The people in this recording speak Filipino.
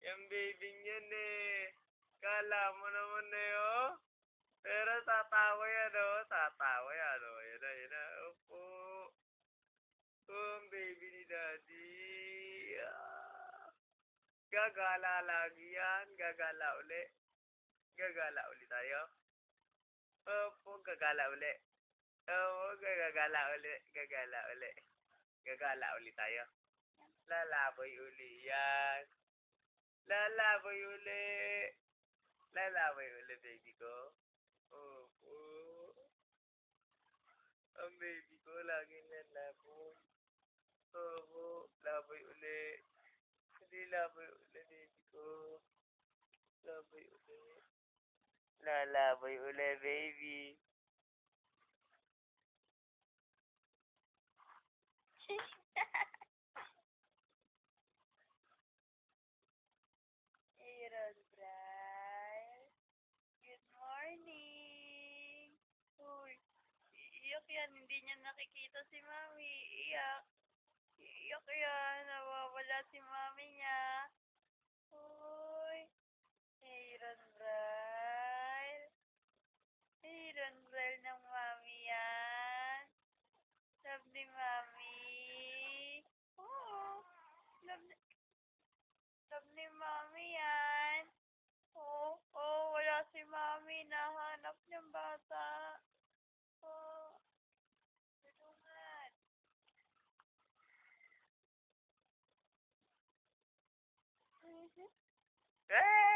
Yung baby yan eh. Kala mo naman na yun. Pero tatawa yan tatawa yan Yan na, yan na. Opo. Ang baby ni daddy. Gagala lagi yan. Gagala uli. Gagala uli tayo. Opo, gagala uli. Oo, gagala uli. Gagala uli. Gagala uli tayo. Lalaboy uli yan. Lalaboy uli. Lalaboy uli, baby ko. Opo. Ang baby ko, laging lalaboy. Opo, laboy uli. Hindi laboy uli, baby ko. Laboy uli. Lalaboy uli, baby. Aaron Brian. Good morning. Uy, iyak yan. Hindi niya nakikita si Mami. Iyak. Iyak yan. Nawawala si Mami niya. Uy. Aaron Brian. Aaron Brian ng Mami yan. Love ni Mami. Oo. Love ni Mami yan. Oo, wala si Mami. Nahanap niyang bata. Oo. Tulungan. Eh!